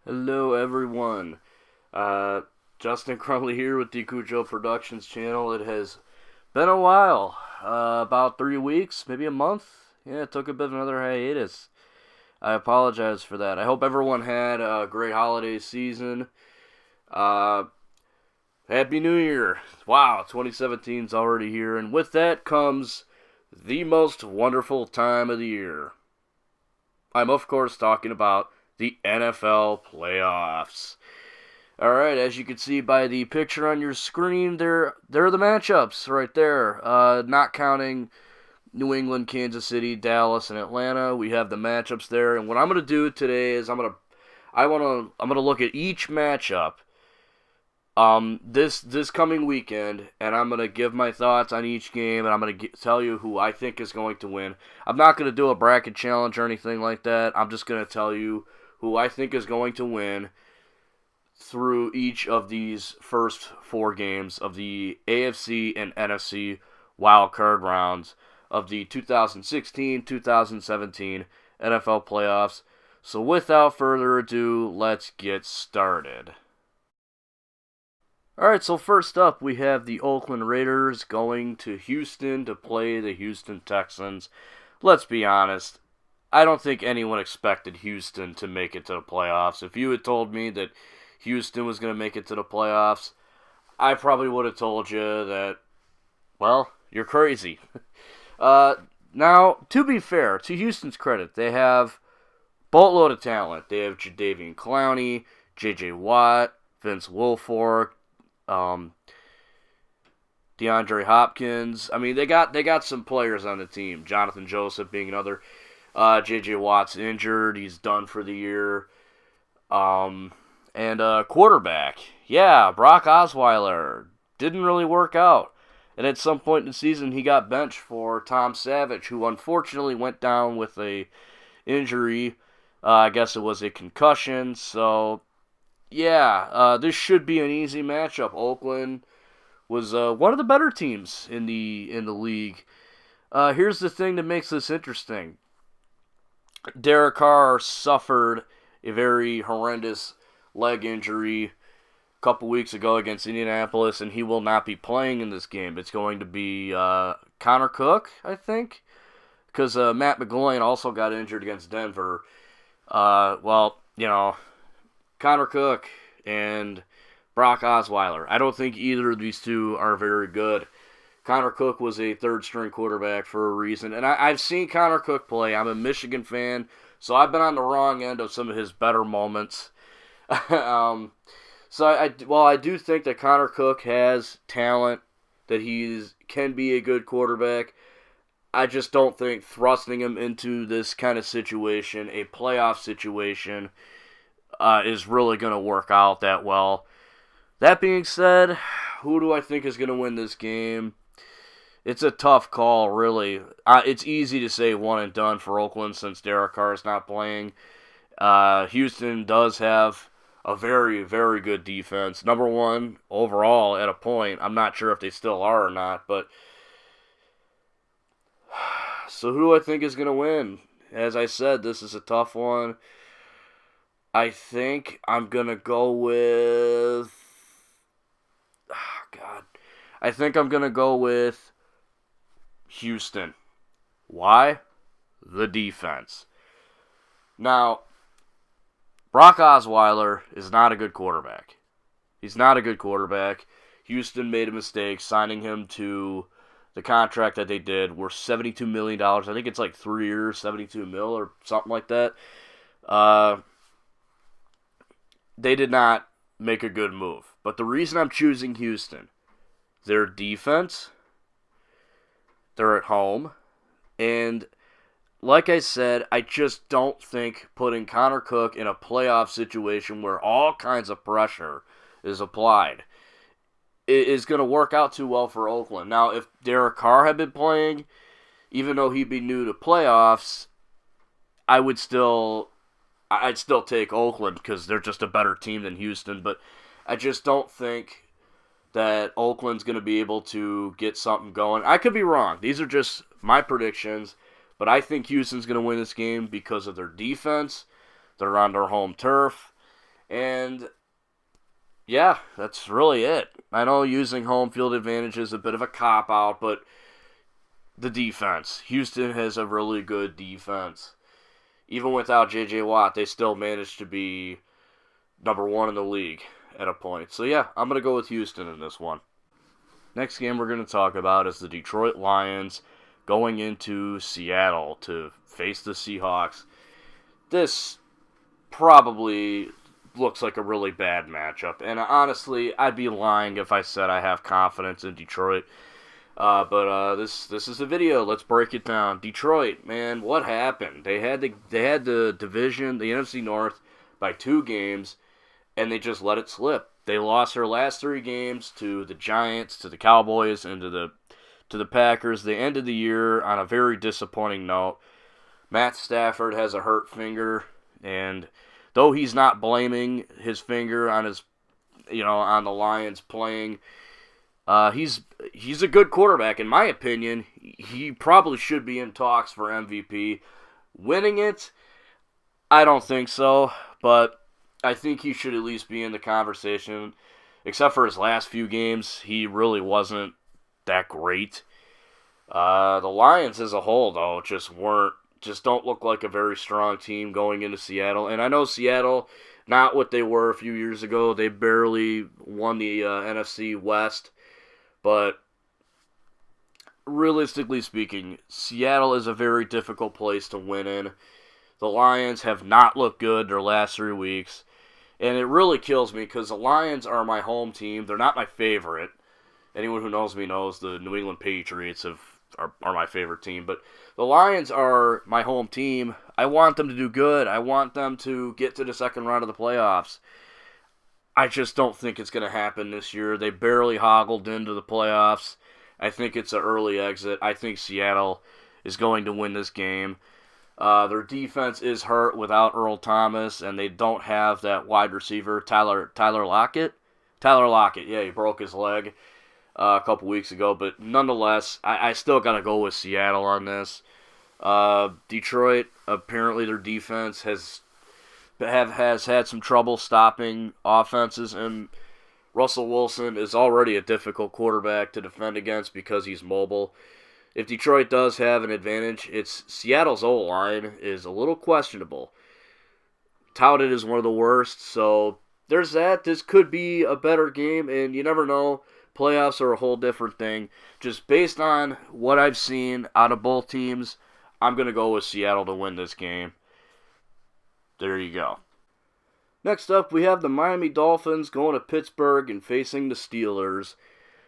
Hello, everyone. Uh, Justin Crumley here with the Cujo Productions channel. It has been a while, about 3 weeks, maybe a month. Yeah, it took a bit of another hiatus. I apologize for that. I hope everyone had a great holiday season. Uh, Happy New Year. Wow, 2017 is already here, and with that comes the most wonderful time of the year. I'm, of course, talking about the NFL playoffs. All right, as you can see by the picture on your screen, there are the matchups right there. Not counting New England, Kansas City, Dallas, and Atlanta. We have the matchups there, and what I'm gonna do today is I'm gonna look at each matchup this coming weekend, and I'm gonna give my thoughts on each game, and I'm gonna tell you who I think is going to win. I'm not gonna do a bracket challenge or anything like that. I'm just gonna tell you who I think is going to win through each of these first four games of the AFC and NFC wildcard rounds of the 2016-2017 NFL playoffs. So without further ado, let's get started. Alright, so first up we have the Oakland Raiders going to Houston to play the Houston Texans. Let's be honest, I don't think anyone expected Houston to make it to the playoffs. If you had told me that Houston was going to make it to the playoffs, I probably would have told you that, well, you're crazy. Now, to be fair, to Houston's credit, they have boatload of talent. They have Jadeveon Clowney, J.J. Watt, Vince Wilfork, DeAndre Hopkins. I mean, they got some players on the team. Jonathan Joseph being another. J.J. Watt's injured. He's done for the year. And quarterback. Yeah, Brock Osweiler. Didn't really work out. And at some point in the season, he got benched for Tom Savage, who unfortunately went down with a injury. I guess it was a concussion. So, yeah, this should be an easy matchup. Oakland was one of the better teams in the league. Here's the thing that makes this interesting. Derek Carr suffered a very horrendous leg injury a couple weeks ago against Indianapolis, and he will not be playing in this game. It's going to be Connor Cook, I think, because Matt McGloin also got injured against Denver. Connor Cook and Brock Osweiler. I don't think either of these two are very good. Connor Cook was a third-string quarterback for a reason, and I've seen Connor Cook play. I'm a Michigan fan, so I've been on the wrong end of some of his better moments. I do think that Connor Cook has talent, that he can be a good quarterback. I just don't think thrusting him into this kind of situation, a playoff situation, is really going to work out that well. That being said, who do I think is going to win this game? It's a tough call, really. It's easy to say one and done for Oakland since Derek Carr is not playing. Houston does have a very, very good defense. Number one overall at a point. I'm not sure if they still are or not, but so who do I think is going to win? As I said, this is a tough one. I think I'm going to go with... I think I'm going to go with Houston. Why? The defense. Now, Brock Osweiler is not a good quarterback. He's not a good quarterback. Houston made a mistake signing him to the contract that they did, worth $72 million. I think it's like 3 years, $72 million or something like that. They did not make a good move. But the reason I'm choosing Houston, their defense, they're at home, and like I said, I just don't think putting Connor Cook in a playoff situation where all kinds of pressure is applied is going to work out too well for Oakland. Now, if Derek Carr had been playing, even though he'd be new to playoffs, I'd still take Oakland because they're just a better team than Houston, but I just don't think that Oakland's going to be able to get something going. I could be wrong. These are just my predictions, but I think Houston's going to win this game because of their defense. They're on their home turf, And yeah, that's really it. I know using home field advantage is a bit of a cop-out, but the defense. Houston has a really good defense. Even without J.J. Watt, they still managed to be number one in the league at a point. So yeah, I'm going to go with Houston in this one. Next game we're going to talk about is the Detroit Lions going into Seattle to face the Seahawks. This probably looks like a really bad matchup. And honestly, I'd be lying if I said I have confidence in Detroit. But this is a video. Let's break it down. Detroit, man, what happened? They had the division, the NFC North, by 2 games, and they just let it slip. They lost their last 3 games to the Giants, to the Cowboys, and to the Packers. They ended the year on a very disappointing note. Matt Stafford has a hurt finger, and though he's not blaming his finger on on the Lions playing, he's a good quarterback. In my opinion, he probably should be in talks for MVP. Winning it, I don't think so, but I think he should at least be in the conversation. Except for his last few games, he really wasn't that great. The Lions as a whole, though, just don't look like a very strong team going into Seattle. And I know Seattle, not what they were a few years ago. They barely won the NFC West. But realistically speaking, Seattle is a very difficult place to win in. The Lions have not looked good their last 3 weeks. And it really kills me because the Lions are my home team. They're not my favorite. Anyone who knows me knows the New England Patriots are my favorite team. But the Lions are my home team. I want them to do good. I want them to get to the second round of the playoffs. I just don't think it's going to happen this year. They barely hobbled into the playoffs. I think it's an early exit. I think Seattle is going to win this game. Their defense is hurt without Earl Thomas, and they don't have that wide receiver, Tyler Lockett. Tyler Lockett, yeah, he broke his leg a couple weeks ago. But nonetheless, I still got to go with Seattle on this. Detroit, apparently their defense has had some trouble stopping offenses, and Russell Wilson is already a difficult quarterback to defend against because he's mobile. If Detroit does have an advantage, it's Seattle's O-line is a little questionable. Touted as one of the worst, so there's that. This could be a better game, and you never know. Playoffs are a whole different thing. Just based on what I've seen out of both teams, I'm going to go with Seattle to win this game. There you go. Next up, we have the Miami Dolphins going to Pittsburgh and facing the Steelers.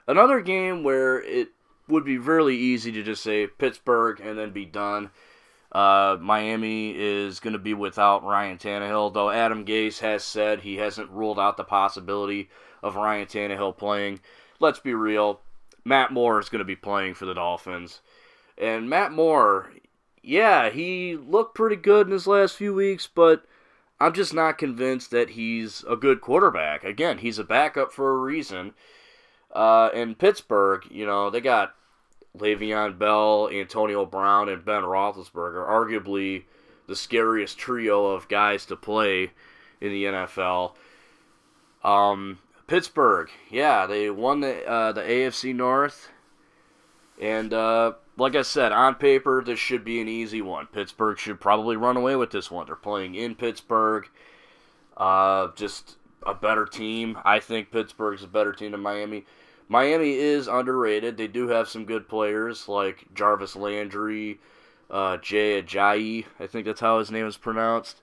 Another game where it would be really easy to just say Pittsburgh and then be done. Miami is going to be without Ryan Tannehill, though Adam Gase has said he hasn't ruled out the possibility of Ryan Tannehill playing. Let's be real, Matt Moore is going to be playing for the Dolphins. And Matt Moore, yeah, he looked pretty good in his last few weeks, but I'm just not convinced that he's a good quarterback. Again, he's a backup for a reason. In Pittsburgh, they got Le'Veon Bell, Antonio Brown, and Ben Roethlisberger, arguably the scariest trio of guys to play in the NFL. Pittsburgh, yeah, they won the AFC North, and like I said, on paper, this should be an easy one. Pittsburgh should probably run away with this one. They're playing in Pittsburgh. Just a better team. I think Pittsburgh's a better team than Miami. Miami is underrated. They do have some good players like Jarvis Landry, Jay Ajayi. I think that's how his name is pronounced.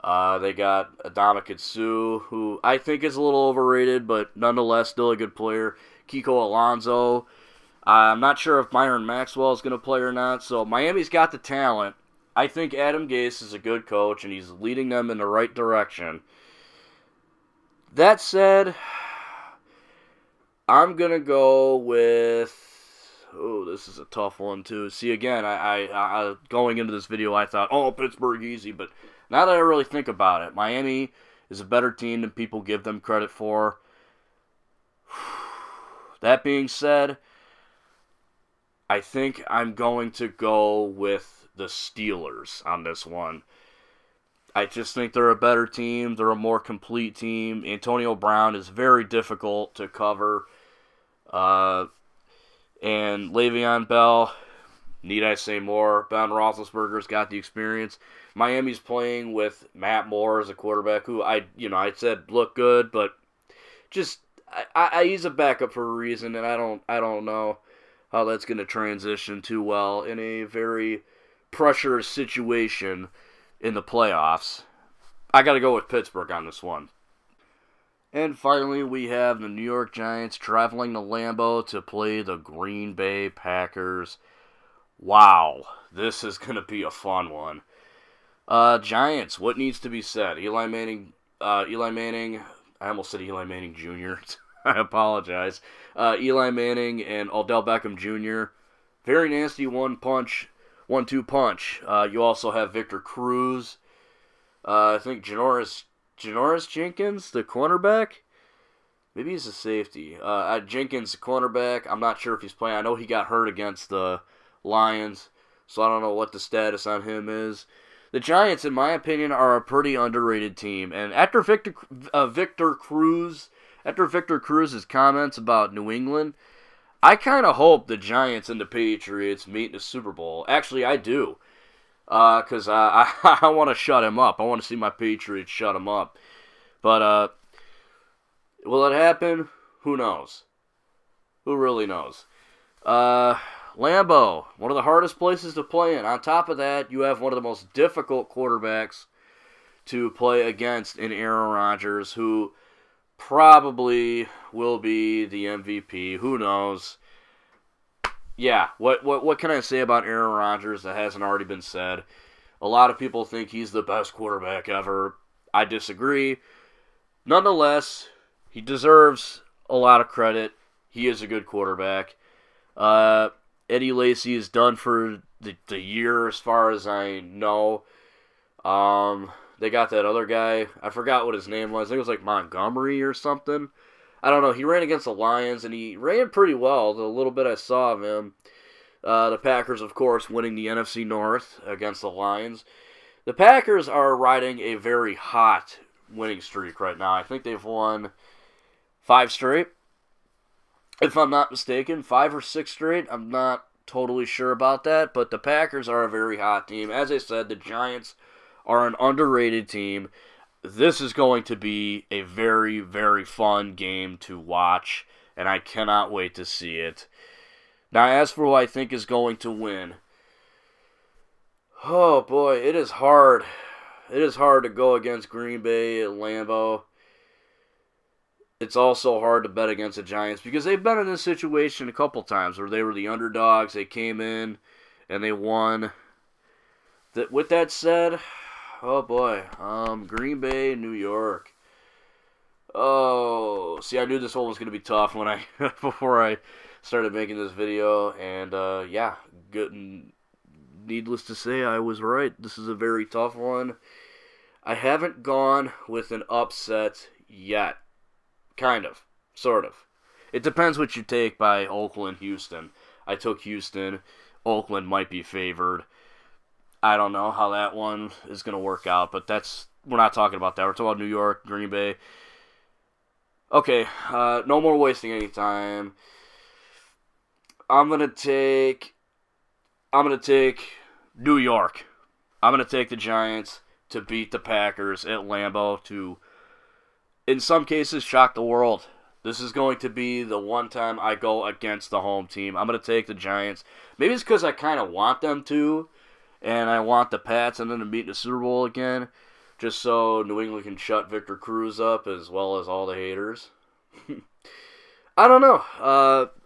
They got Adama Suh, who I think is a little overrated, but nonetheless still a good player. Kiko Alonso. I'm not sure if Myron Maxwell is going to play or not, so Miami's got the talent. I think Adam Gase is a good coach, and he's leading them in the right direction. That said, I'm going to go with... Oh, this is a tough one, too. See, again, I going into this video, I thought, Pittsburgh easy, but now that I really think about it, Miami is a better team than people give them credit for. That being said, I think I'm going to go with the Steelers on this one. I just think they're a better team. They're a more complete team. Antonio Brown is very difficult to cover. Uh, and Le'Veon Bell, need I say more? Ben Roethlisberger's got the experience. Miami's playing with Matt Moore as a quarterback, who I said looked good, but just he's a backup for a reason, and I don't know how that's going to transition too well in a very pressurous situation in the playoffs. I got to go with Pittsburgh on this one. And finally, we have the New York Giants traveling to Lambeau to play the Green Bay Packers. Wow, this is going to be a fun one. Giants, what needs to be said? Eli Manning, I almost said Eli Manning Jr. I apologize. Eli Manning and Odell Beckham Jr. Very nasty 1-2 punch. You also have Victor Cruz. I think Janoris Jenkins, the cornerback. Maybe he's a safety. Jenkins, the cornerback. I'm not sure if he's playing. I know he got hurt against the Lions, so I don't know what the status on him is. The Giants, in my opinion, are a pretty underrated team. And after Victor Cruz's comments about New England, I kind of hope the Giants and the Patriots meet in the Super Bowl. Actually, I do. Because I want to shut him up. I want to see my Patriots shut him up. But will it happen? Who knows? Who really knows? Lambeau, one of the hardest places to play in. On top of that, you have one of the most difficult quarterbacks to play against in Aaron Rodgers, who probably will be the MVP. Who knows? Yeah, what can I say about Aaron Rodgers that hasn't already been said? A lot of people think he's the best quarterback ever. I disagree. Nonetheless, he deserves a lot of credit. He is a good quarterback. Eddie Lacy is done for the year as far as I know. They got that other guy. I forgot what his name was. I think it was like Montgomery or something. I don't know. He ran against the Lions, and he ran pretty well, the little bit I saw of him. The Packers, of course, winning the NFC North against the Lions. The Packers are riding a very hot winning streak right now. I think they've won 5 straight. If I'm not mistaken, 5 or 6 straight. I'm not totally sure about that, but the Packers are a very hot team. As I said, the Giants are an underrated team. This is going to be a very, very fun game to watch, and I cannot wait to see it. Now, as for who I think is going to win, oh boy, it is hard. It is hard to go against Green Bay at Lambeau. It's also hard to bet against the Giants because they've been in this situation a couple times where they were the underdogs. They came in and they won. With that said, oh boy, Green Bay, New York. Oh, see, I knew this one was going to be tough when before I started making this video, and yeah, good. Needless to say, I was right. This is a very tough one. I haven't gone with an upset yet. Kind of. Sort of. It depends what you take by Oakland, Houston. I took Houston. Oakland might be favored. I don't know how that one is going to work out, but we're not talking about that. We're talking about New York, Green Bay. Okay, no more wasting any time. I'm going to take New York. I'm going to take the Giants to beat the Packers at Lambeau to, in some cases, shock the world. This is going to be the one time I go against the home team. I'm going to take the Giants. Maybe it's because I kind of want them to, and I want the Pats and then to meet in the Super Bowl again, just so New England can shut Victor Cruz up as well as all the haters. I don't know.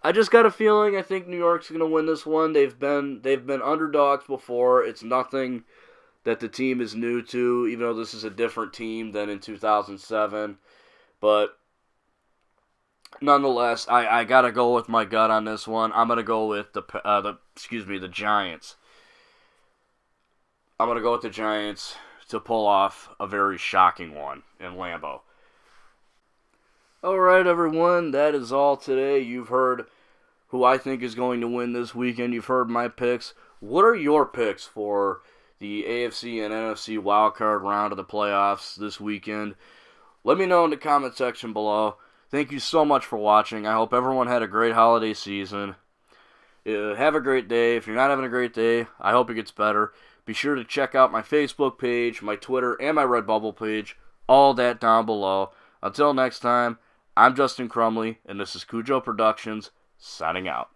I just got a feeling I think New York's going to win this one. They've been underdogs before. It's nothing that the team is new to, even though this is a different team than in 2007. But nonetheless, I got to go with my gut on this one. I'm going to go with the Giants. I'm going to go with the Giants to pull off a very shocking one in Lambeau. Alright, everyone, that is all today. You've heard who I think is going to win this weekend. You've heard my picks. What are your picks for the AFC and NFC wildcard round of the playoffs this weekend. Let me know in the comment section below. Thank you so much for watching. I hope everyone had a great holiday season. Have a great day. If you're not having a great day, I hope it gets better. Be sure to check out my Facebook page, my Twitter, and my Redbubble page. All that down below. Until next time, I'm Justin Crumley, and this is Cujo Productions, signing out.